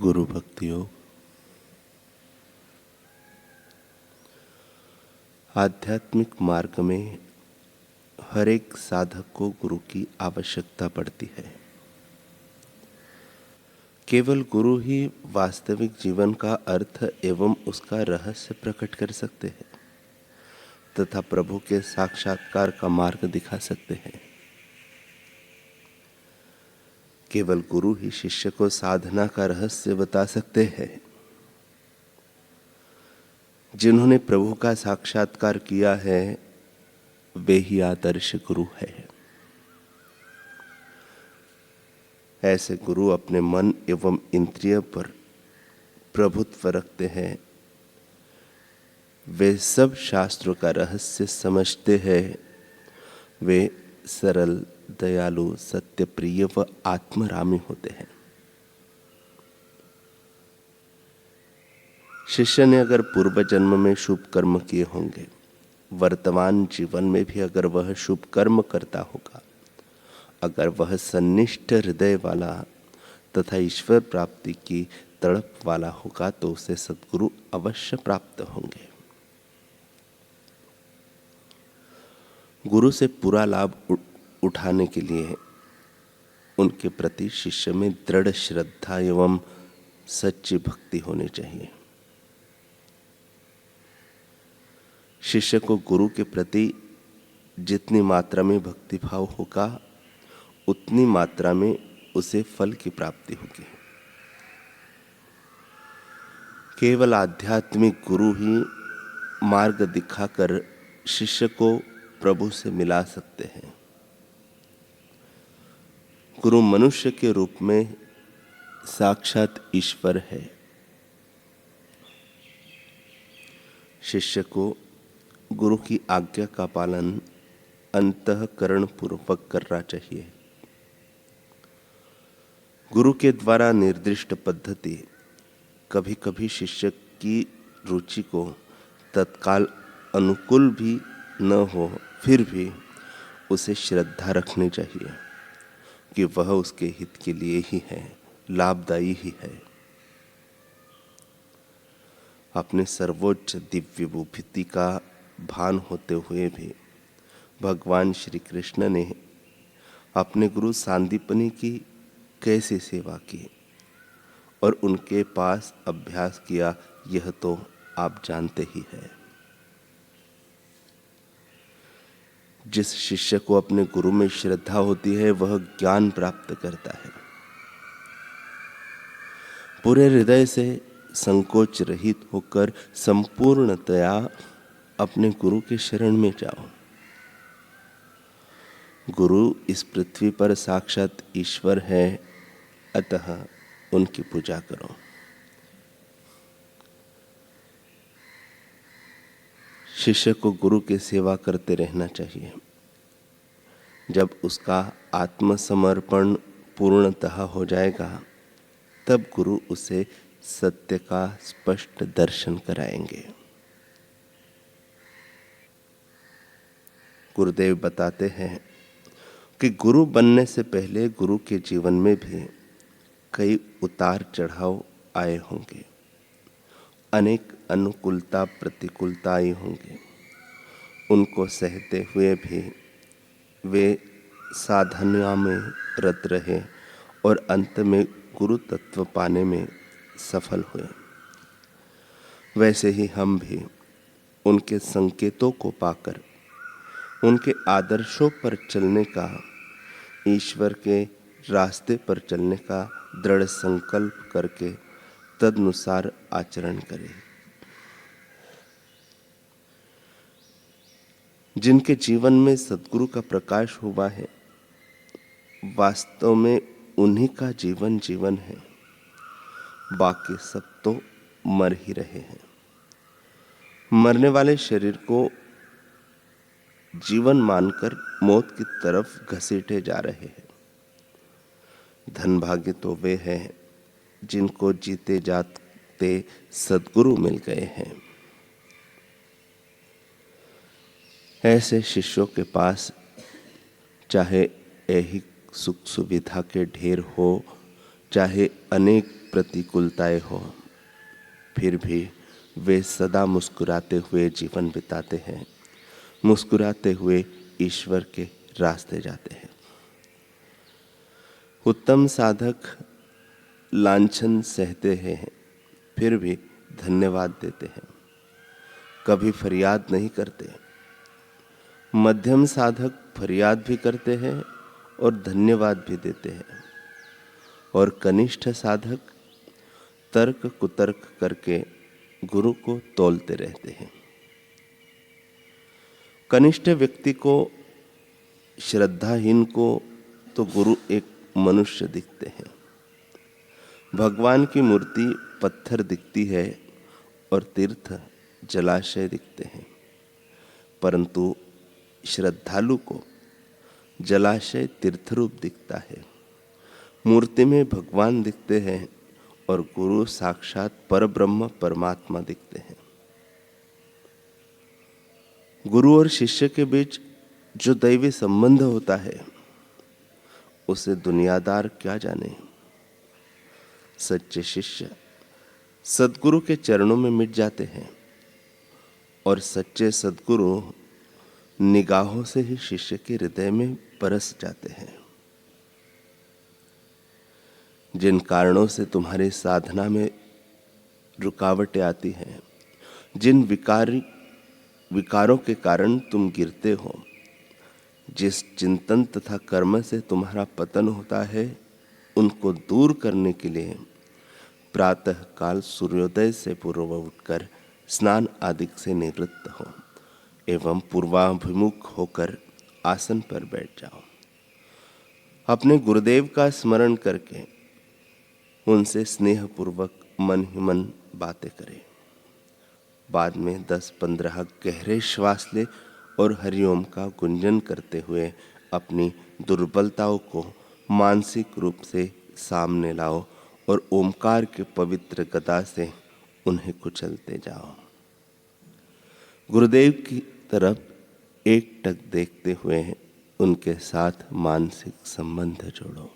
गुरु भक्ति योग। आध्यात्मिक मार्ग में हर एक साधक को गुरु की आवश्यकता पड़ती है। केवल गुरु ही वास्तविक जीवन का अर्थ एवं उसका रहस्य प्रकट कर सकते हैं तथा प्रभु के साक्षात्कार का मार्ग दिखा सकते हैं। केवल गुरु ही शिष्य को साधना का रहस्य बता सकते हैं। जिन्होंने प्रभु का साक्षात्कार किया है वे ही आदर्श गुरु है। ऐसे गुरु अपने मन एवं इंद्रिय पर प्रभुत्व रखते हैं। वे सब शास्त्रों का रहस्य समझते हैं। वे सरल, दयालु, सत्यप्रिय व आत्मरामी होते हैं। शिष्य ने अगर पूर्व जन्म में शुभ कर्म किए होंगे, वर्तमान जीवन में भी अगर वह शुभ कर्म करता होगा, अगर वह सन्निष्ठ हृदय वाला तथा ईश्वर प्राप्ति की तड़प वाला होगा तो उसे सद्गुरु अवश्य प्राप्त होंगे। गुरु से पूरा लाभ उठाने के लिए उनके प्रति शिष्य में दृढ़ श्रद्धा एवं सच्ची भक्ति होनी चाहिए। शिष्य को गुरु के प्रति जितनी मात्रा में भक्तिभाव होगा उतनी मात्रा में उसे फल की प्राप्ति होगी। केवल आध्यात्मिक गुरु ही मार्ग दिखाकर शिष्य को प्रभु से मिला सकते हैं। गुरु मनुष्य के रूप में साक्षात ईश्वर है। शिष्य को गुरु की आज्ञा का पालन अंतःकरण पूर्वक करना चाहिए। गुरु के द्वारा निर्दिष्ट पद्धति कभी कभी शिष्य की रुचि को तत्काल अनुकूल भी न हो, फिर भी उसे श्रद्धा रखनी चाहिए कि वह उसके हित के लिए ही है, लाभदायी ही है। अपने सर्वोच्च दिव्य विभूति का भान होते हुए भी भगवान श्री कृष्ण ने अपने गुरु सांदीपनि की कैसे सेवा की और उनके पास अभ्यास किया, यह तो आप जानते ही हैं। जिस शिष्य को अपने गुरु में श्रद्धा होती है वह ज्ञान प्राप्त करता है। पूरे हृदय से संकोच रहित होकर संपूर्णतया अपने गुरु के शरण में जाओ। गुरु इस पृथ्वी पर साक्षात ईश्वर है, अतः उनकी पूजा करो। शिष्य को गुरु की सेवा करते रहना चाहिए। जब उसका आत्मसमर्पण पूर्णतः हो जाएगा तब गुरु उसे सत्य का स्पष्ट दर्शन कराएंगे। गुरुदेव बताते हैं कि गुरु बनने से पहले गुरु के जीवन में भी कई उतार चढ़ाव आए होंगे, अनेक अनुकूलता प्रतिकूलता आई होंगी। उनको सहते हुए भी वे साधना में रत रहे और अंत में गुरु तत्व पाने में सफल हुए। वैसे ही हम भी उनके संकेतों को पाकर उनके आदर्शों पर चलने का, ईश्वर के रास्ते पर चलने का दृढ़ संकल्प करके तदनुसार आचरण करें। जिनके जीवन में सद्गुरु का प्रकाश हुआ है, वास्तव में उन्हीं का जीवन जीवन है। बाकी सब तो मर ही रहे हैं। मरने वाले शरीर को जीवन मानकर मौत की तरफ घसीटे जा रहे हैं। धन भाग्य तो वे हैं जिनको जीते जाते सद्गुरु मिल गए हैं। ऐसे शिष्यों के पास चाहे ऐहिक सुख सुविधा के ढेर हो चाहे अनेक प्रतिकूलताएं हो, फिर भी वे सदा मुस्कुराते हुए जीवन बिताते हैं, मुस्कुराते हुए ईश्वर के रास्ते जाते हैं। उत्तम साधक लांछन सहते हैं, फिर भी धन्यवाद देते हैं, कभी फरियाद नहीं करते। मध्यम साधक फरियाद भी करते हैं और धन्यवाद भी देते हैं, और कनिष्ठ साधक तर्क कुतर्क करके गुरु को तौलते रहते हैं। कनिष्ठ व्यक्ति को, श्रद्धाहीन को तो गुरु एक मनुष्य दिखते हैं। भगवान की मूर्ति पत्थर दिखती है और तीर्थ जलाशय दिखते हैं, परंतु श्रद्धालु को जलाशय तीर्थरूप दिखता है। मूर्ति में भगवान दिखते हैं और गुरु साक्षात परब्रह्म परमात्मा दिखते हैं। गुरु और शिष्य के बीच जो दैवी संबंध होता है, उसे दुनियादार क्या जाने। सच्चे शिष्य सद्गुरु के चरणों में मिट जाते हैं, और सच्चे सद्गुरु निगाहों से ही शिष्य के हृदय में बरस जाते हैं। जिन कारणों से तुम्हारी साधना में रुकावटें आती हैं, जिन विकारों के कारण तुम गिरते हो, जिस चिंतन तथा कर्म से तुम्हारा पतन होता है, उनको दूर करने के लिए प्रातः काल सूर्योदय से पूर्व उठकर स्नान आदि से निवृत्त हो एवं पूर्वाभिमुख होकर आसन पर बैठ जाओ। अपने गुरुदेव का स्मरण करके उनसे स्नेहपूर्वक मन ही मन बातें करें। बाद में 10-15 गहरे श्वास ले और हरिओम का गुंजन करते हुए अपनी दुर्बलताओं को मानसिक रूप से सामने लाओ और ओमकार के पवित्र गदा से उन्हें कुचलते जाओ। गुरुदेव की तरफ एकटक देखते हुए उनके साथ मानसिक संबंध जोड़ो।